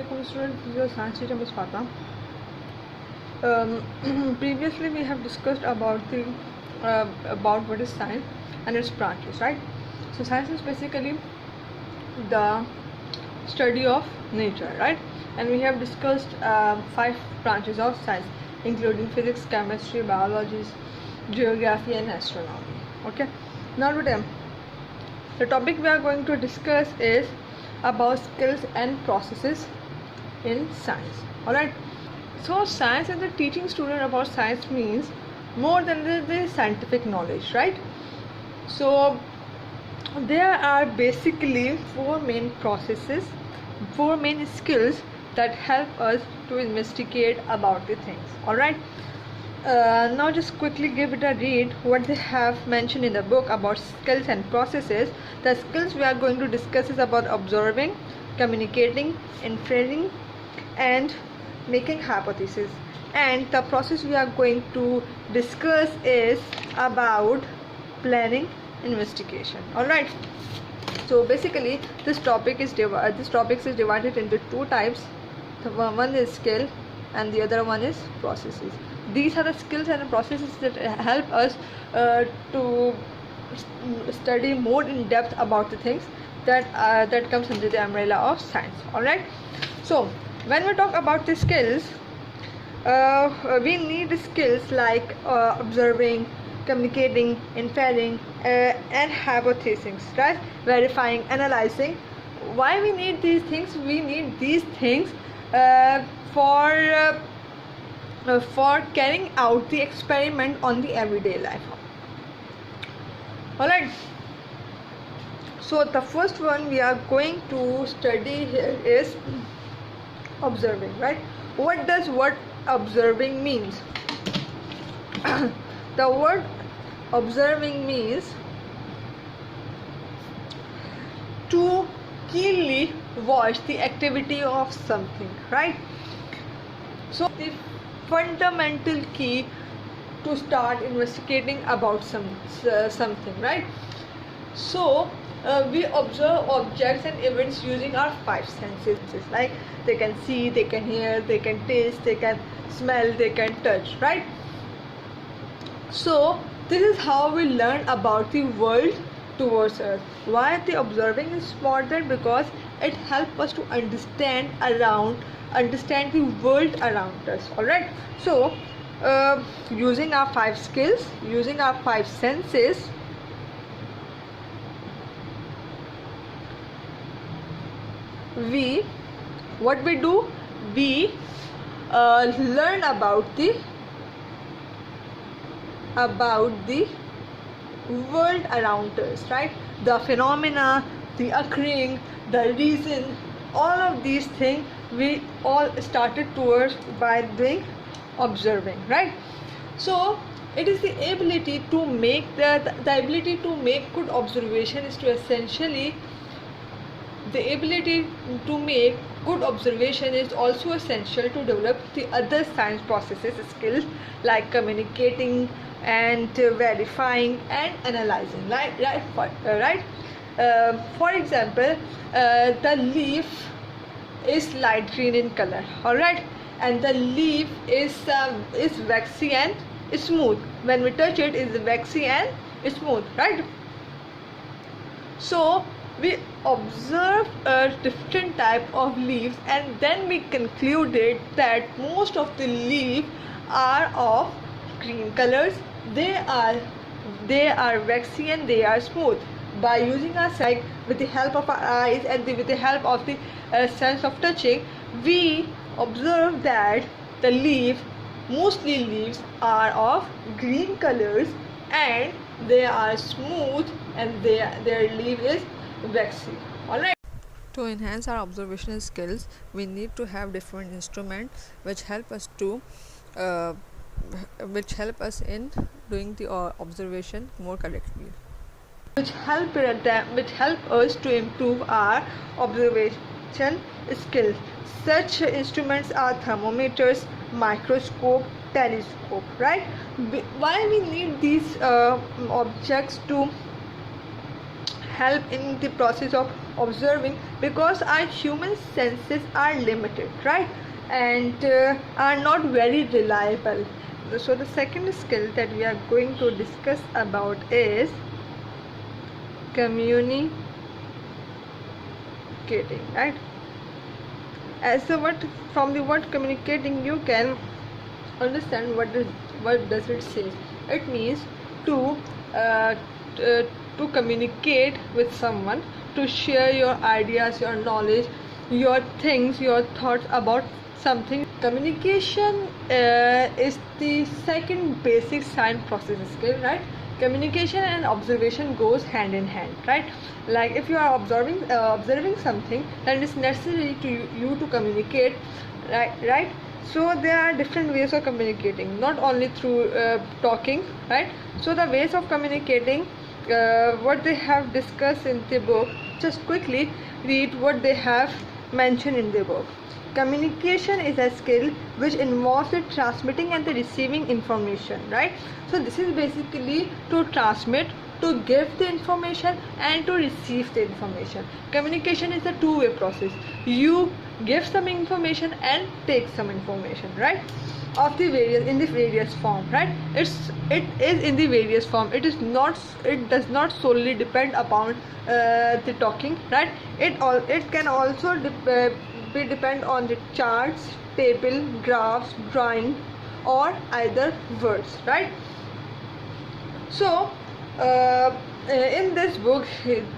Assalamualaikum students, this is your science teacher Ms. Fatma. Previously we have discussed about what is science and its branches, right? So science is basically the study of nature, right? And we have discussed 5 branches of science, including physics, chemistry, biology, geography and astronomy. Okay, now today the topic we are going to discuss is about skills and processes in science. Alright, so science and the teaching student about science means more than the scientific knowledge, right? So there are basically 4 main processes, 4 main skills that help us to investigate about the things. Alright, now just quickly give it a read what they have mentioned in the book about skills and processes. The skills we are going to discuss is about observing, communicating, inferring and making hypotheses, and the process we are going to discuss is about planning, investigation. Alright, so basically this topic is divided into 2 types. The one is skill and the other one is processes. These are the skills and the processes that help us to study more in depth about the things that comes under the umbrella of science. Alright, so when we talk about the skills, we need skills like observing, communicating, inferring and hypothesizing, right? Verifying, analyzing. Why we need these things? We need these things for carrying out the experiment on the everyday life. Alright, so the first one we are going to study here is observing, right? What does observing means? The word observing means to keenly watch the activity of something, right? So the fundamental key to start investigating about something, right? So we observe objects and events using our 5 senses, like they can see, they can hear, they can taste, they can smell, they can touch, right? So this is how we learn about the world towards us. Why the observing is important? Because it helps us to understand the world around us. Alright, so using our 5 skills, using our 5 senses, we learn about the world around us, right? The phenomena, the occurring, the reason, all of these things we all started towards by doing observing, right? So it is the ability to make the ability to make good observation is to essentially the ability to make good observation is also essential to develop the other science processes skills like communicating and verifying and analyzing, right? For example, the leaf is light green in color, alright, and the leaf is waxy and smooth. When we touch it, is waxy and smooth, right? So we observe a different type of leaves and then we concluded that most of the leaves are of green colors. They are waxy and they are smooth. By using our sight with the help of our eyes and with the help of the sense of touching, we observe that mostly leaves are of green colors and they are smooth and their leaf is waxy. Alright. To enhance our observational skills, we need to have different instruments which help us in doing the observation more correctly, which help us to improve our observation skills. Such instruments are thermometers, microscope, telescope, right? Why we need these objects to help in the process of observing, because our human senses are limited, right, and are not very reliable. So the second skill that we are going to discuss about is communicating, right? As the word, from the word communicating, you can understand what does it say. It means to uh, to communicate with someone, to share your ideas, your knowledge, your things, your thoughts about something. Communication is the second basic science process skill, right? Communication and observation goes hand in hand, right? Like if you are observing something, then it's necessary to you to communicate, right? So there are different ways of communicating, not only through talking, right? So the ways of communicating, what they have discussed in the book, just quickly read what they have mentioned in the book. Communication is a skill which involves the transmitting and the receiving information, right? So this is basically to transmit, to give the information, and to receive the information. Communication is a two-way process. You give some information and take some information, right? Of the various, in the various form, right? It is in the various form. It does not solely depend upon the talking, right? It can also depend on the charts, table, graphs, drawing, or either words, right? So in this book,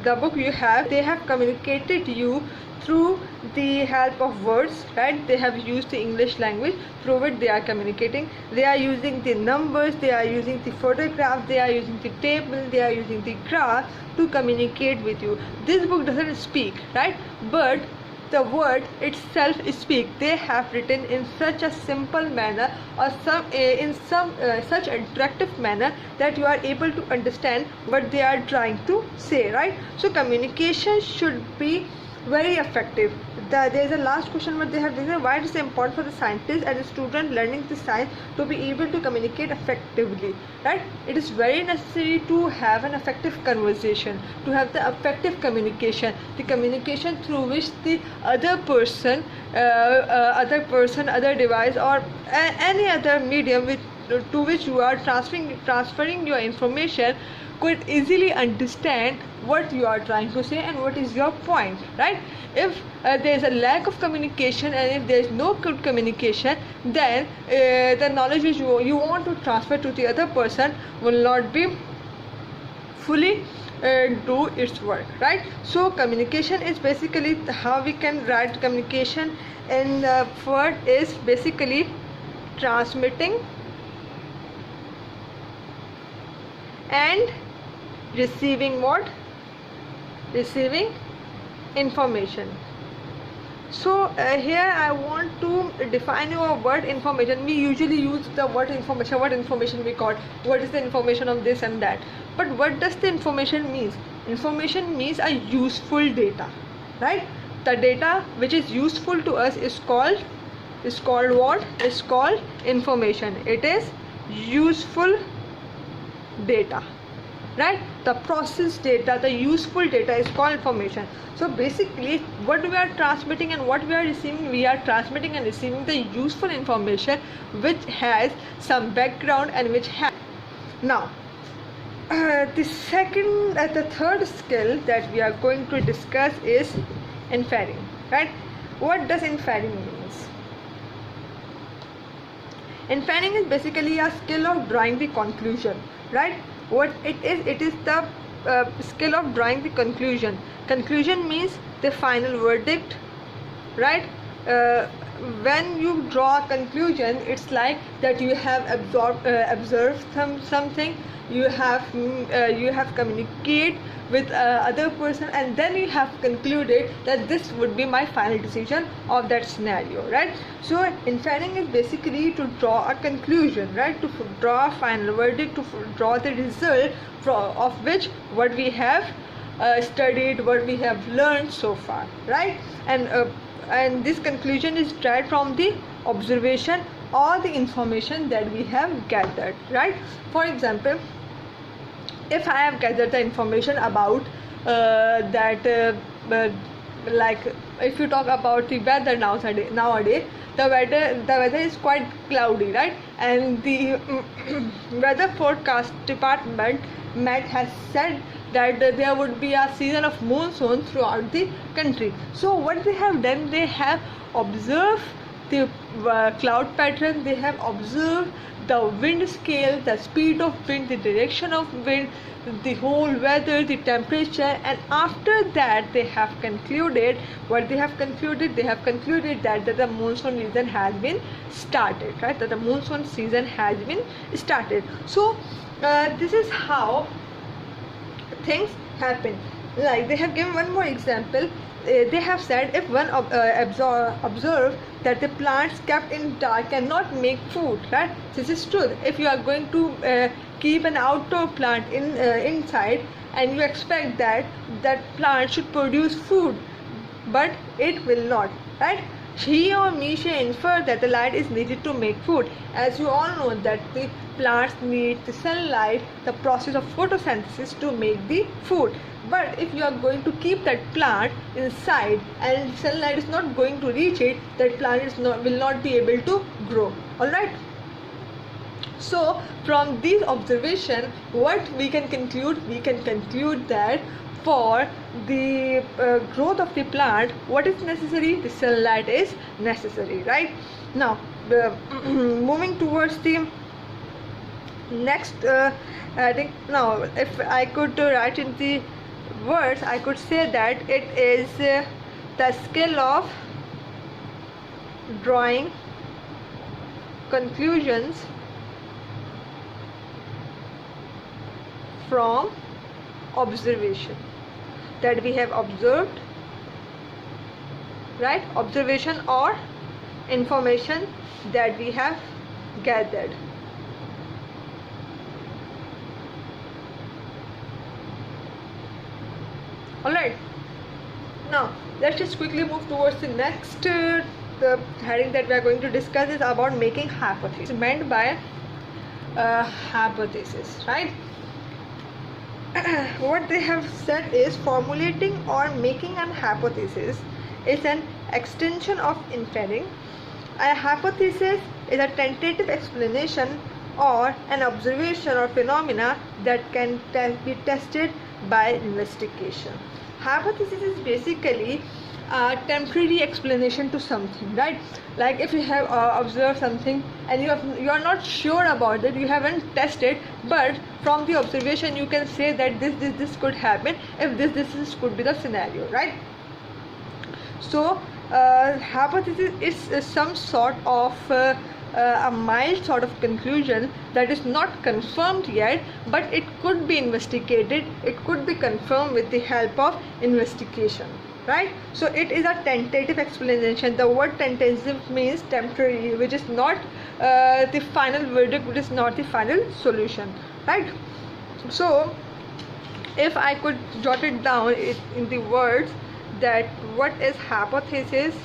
the book you have, they have communicated you through the help of words, right? They have used the English language through which they are communicating. They are using the numbers, they are using the photograph, they are using the table, they are using the graph to communicate with you. This book doesn't speak, right? But the word itself speak. They have written in such a simple manner, or in some such attractive manner, that you are able to understand what they are trying to say, right? So communication should be very effective. There is a last question what they have written: why it is important for the scientist and the student learning the science to be able to communicate effectively, right? It is very necessary to have an effective conversation, to have the effective communication, the communication through which the other person, other device, or any other medium to which you are transferring your information could easily understand what you are trying to say and what is your point, right? If there is a lack of communication, and if there is no good communication, then the knowledge which you want to transfer to the other person will not be fully do its work, right? So communication is basically how we can write communication in the word is basically transmitting and receiving what? Receiving information. So here I want to define your word information. We usually use the word information. What information we got? What is the information of this and that? But what does the information means? Information means a useful data, right? The data which is useful to us is called what? Is called information. It is useful data, right? The processed data, the useful data is called information. So basically what we are transmitting and what we are receiving, we are transmitting and receiving the useful information which has some background and which has. Now the third skill that we are going to discuss is inferring, right? What does inferring means? Inferring is basically a skill of drawing the conclusion, right? What it is the skill of drawing the conclusion. Conclusion means the final verdict, right? When you draw a conclusion, it's like that you have observed something, you have communicate with other person, and then you have concluded that this would be my final decision of that scenario, right? So inferring is basically to draw a conclusion, right? To draw a final verdict, to draw the result of which what we have studied, what we have learned so far, right? And this conclusion is derived from the observation or the information that we have gathered, right? For example, if I have gathered the information about that but like if you talk about the weather nowadays the weather is quite cloudy, right? And the weather forecast department Met has said that there would be a season of monsoon throughout the country. So what they have done, they have observed the cloud pattern, they have observed the wind scale, the speed of wind, the direction of wind, the whole weather, the temperature, and after that they have concluded what they have concluded. They have concluded that the monsoon season has been started, right? That the monsoon season has been started. So this is how things happen. Like they have given one more example. They have said if one observe that the plants kept in dark cannot make food, right? This is true. If you are going to keep an outdoor plant inside and you expect that plant should produce food, but it will not, right? He or Misha infer that the light is needed to make food. As you all know that the plants need the sunlight, the process of photosynthesis to make the food. But if you are going to keep that plant inside and sunlight is not going to reach it, that plant will not be able to grow. Alright. So from these observations, what we can conclude? We can conclude that for the growth of the plant, what is necessary? The sunlight is necessary, right? Now moving towards the next, I think now if I could write in the words, I could say that it is the skill of drawing conclusions from observation that we have observed, right? Observation or information that we have gathered. Alright, now let's just quickly move towards the next the heading that we are going to discuss is about making hypothesis. Meant by hypothesis, right? What they have said is formulating or making an hypothesis is an extension of inferring. A hypothesis is a tentative explanation or an observation or phenomena that can be tested by investigation. Hypothesis is basically a temporary explanation to something, right? Like if you have observed something and you are not sure about it, you haven't tested, but from the observation you can say that this could happen if this could be the scenario, right? So hypothesis is some sort of a mild sort of conclusion that is not confirmed yet, but it could be investigated, it could be confirmed with the help of investigation, right? So it is a tentative explanation. The word tentative means temporary, which is not the final verdict, which is not the final solution, right? So if I could jot it down in the words that what is hypothesis?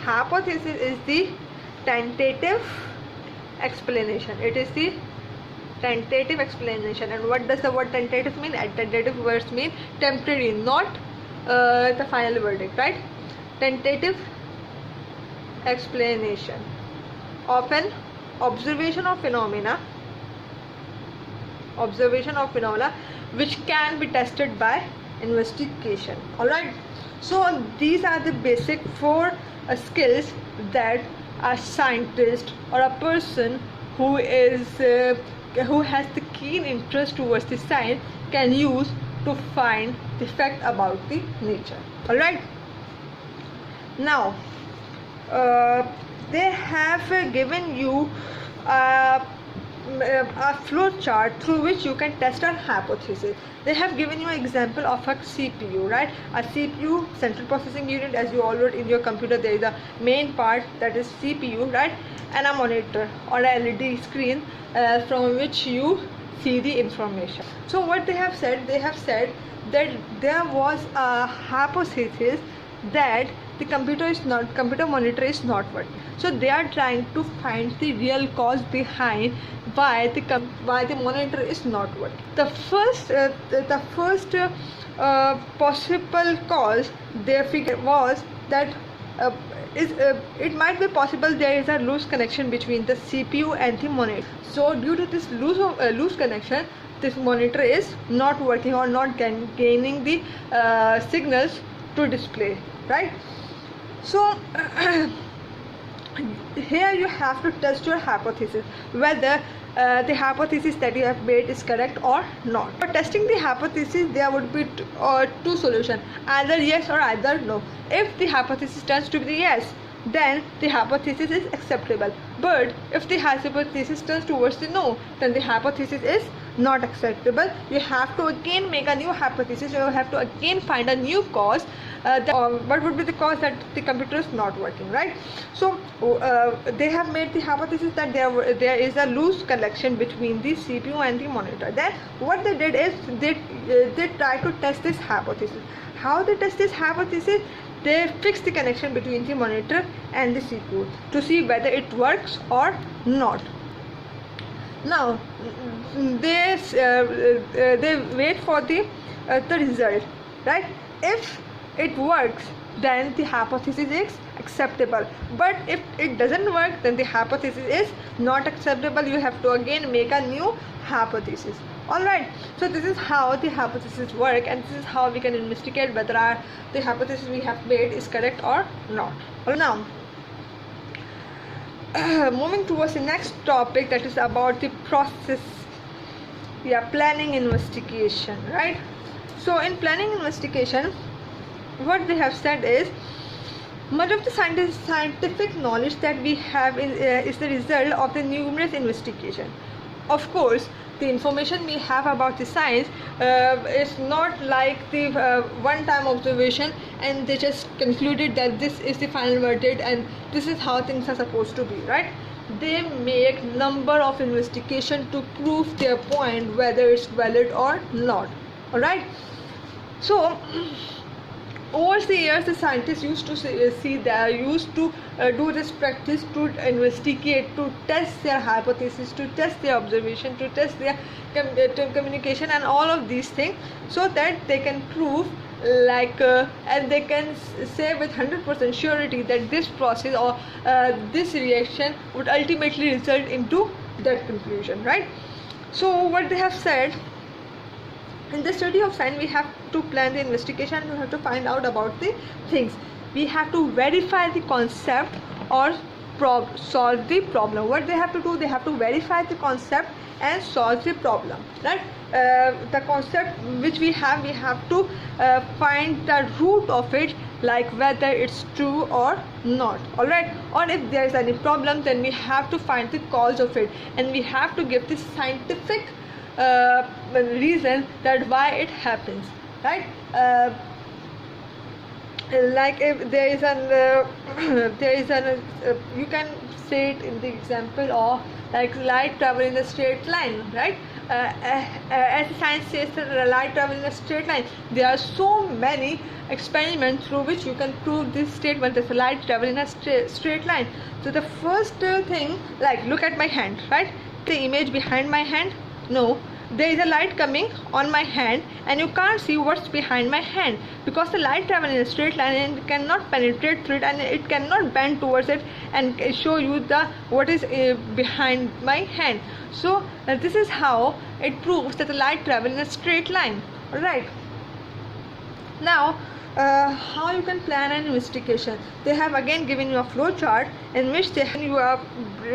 Hypothesis is the tentative explanation. It is the tentative explanation. And what does the word tentative mean? And tentative words mean temporary, not the final verdict, right? Tentative explanation of an observation of phenomena which can be tested by investigation. Alright, so these are the basic four skills that a scientist or a person who has the keen interest towards the science can use to find the fact about the nature. Alright, now they have given you a flow chart through which you can test a hypothesis. They have given you an example of a CPU, right? A CPU, central processing unit. As you all know, in your computer there is a main part, that is CPU, right? And a monitor or a LED screen from which you see the information. So what they have said that there was a hypothesis that the computer monitor is not working. So they are trying to find the real cause behind why the monitor is not working. The first possible cause they figured was that it might be possible there is a loose connection between the CPU and the monitor. So due to this loose connection, this monitor is not working or not gaining the signals to display, right? So here you have to test your hypothesis whether the hypothesis that you have made is correct or not. For testing the hypothesis, there would be two solutions, either yes or either no. If the hypothesis turns to be yes, then the hypothesis is acceptable. But if the hypothesis turns towards the no, then the hypothesis is not acceptable. You have to again make a new hypothesis. You have to again find a new cause. What would be the cause that the computer is not working, right? So they have made the hypothesis that there is a loose connection between the CPU and the monitor. Then what they did is they try to test this hypothesis. How they test this hypothesis? They fix the connection between the monitor and the CPU to see whether it works or not. Now they wait for the result, right? If it works, then the hypothesis is acceptable. But if it doesn't work, then the hypothesis is not acceptable. You have to again make a new hypothesis. Alright, so this is how the hypothesis work, and this is how we can investigate whether the hypothesis we have made is correct or not. Now moving towards the next topic, that is about the process. Planning investigation, right? So in planning investigation, what they have said is much of the scientific knowledge that we have is the result of the numerous investigation. Of course, the information we have about the science is not like the one-time observation and they just concluded that this is the final verdict and this is how things are supposed to be, right? They make number of investigation to prove their point whether it's valid or not. Alright, so over the years, the scientists used to do this practice to investigate, to test their hypothesis, to test their observation, to test their communication and all of these things, so that they can prove and they can say with 100% surety that this process or this reaction would ultimately result into that conclusion, right? So what they have said, in the study of science, we have to plan the investigation. We have to find out about the things. We have to verify the concept or solve the problem. What they have to do, they have to verify the concept and solve the problem, right? The concept which we have to find the root of it, like whether it's true or not. Alright, or if there is any problem, then we have to find the cause of it, and we have to give the scientific reason that why it happens, right? Like if there is you can say it in the example of like light travel in a straight line, right? As science says, light travel in a straight line. There are so many experiments through which you can prove this statement that light travel in a straight line. So the first thing, like look at my hand, right? The image behind my hand. No, there is a light coming on my hand and you can't see what's behind my hand, because the light travels in a straight line and it cannot penetrate through it and it cannot bend towards it and show you what is behind my hand. So this is how it proves that the light travels in a straight line. Alright, now how you can plan an investigation. They have again given you a flow chart in which they have you a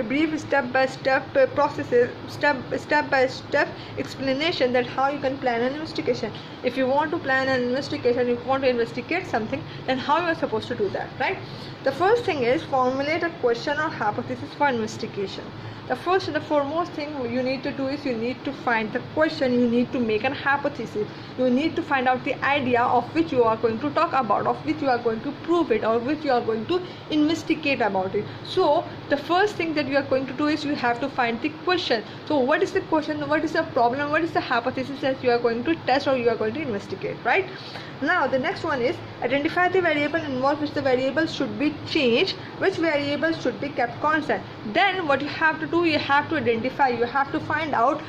brief step-by-step processes, step-by-step explanation that how you can plan an investigation. If you want to plan an investigation, if you want to investigate something, then how you are supposed to do that, right? The first thing is formulate a question or hypothesis for investigation. The first and the foremost thing you need to do is you need to find the question, you need to make an hypothesis, you need to find out the idea of which you are going to talk about, of which you are going to prove it, or which you are going to investigate about it. So the first thing that you are going to do is you have to find the question. So what is the question, what is the problem, what is the hypothesis that you are going to test or you are going to investigate, right? Now the next one is identify the variable involved which the variable should be changed, which variables should be kept constant. Then what you have to do, you have to identify, you have to find out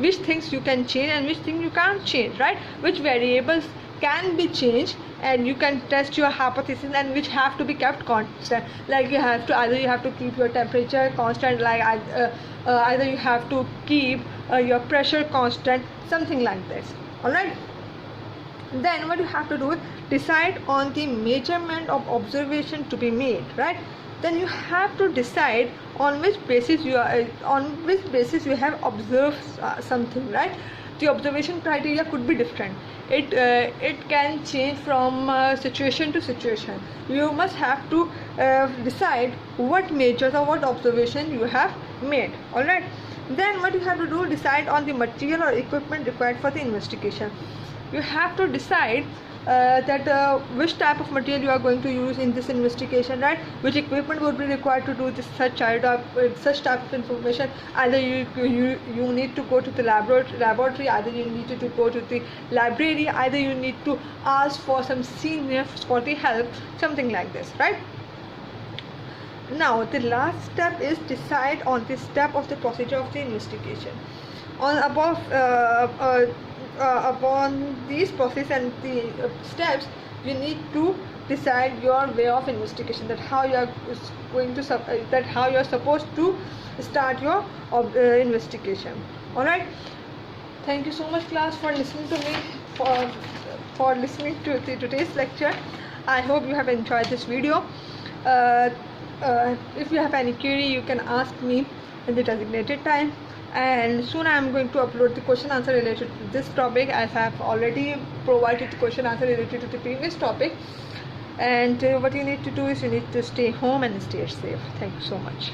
which things you can change and which thing you can't change, right? Which variables can be changed and you can test your hypothesis, and which have to be kept constant. Like you have to keep your temperature constant, like either you have to keep your pressure constant, something like this. All right. Then what you have to do is decide on the measurement of observation to be made, right? Then you have to decide on which basis you have observed something, right? The observation criteria could be different. It can change from situation to situation. You must have to decide what measures or what observation you have made. All right. Then what you have to do, decide on the material or equipment required for the investigation. You have to decide that which type of material you are going to use in this investigation, right? Which equipment would be required to do this such type of information. Either you need to go to the laboratory, either you need to go to the library, either you need to ask for some seniors for the help, something like this, right? Now the last step is decide on the step of the procedure of the investigation. Upon these process and the steps, you need to decide your way of investigation, that how you are supposed to start your investigation. All right. Thank you so much, class, for listening to me, for listening to today's lecture. I hope you have enjoyed this video. If you have any query, you can ask me in the designated time, and soon I am going to upload the question answer related to this topic, as I have already provided the question answer related to the previous topic. And what you need to do is you need to stay home and stay safe. Thank you so much.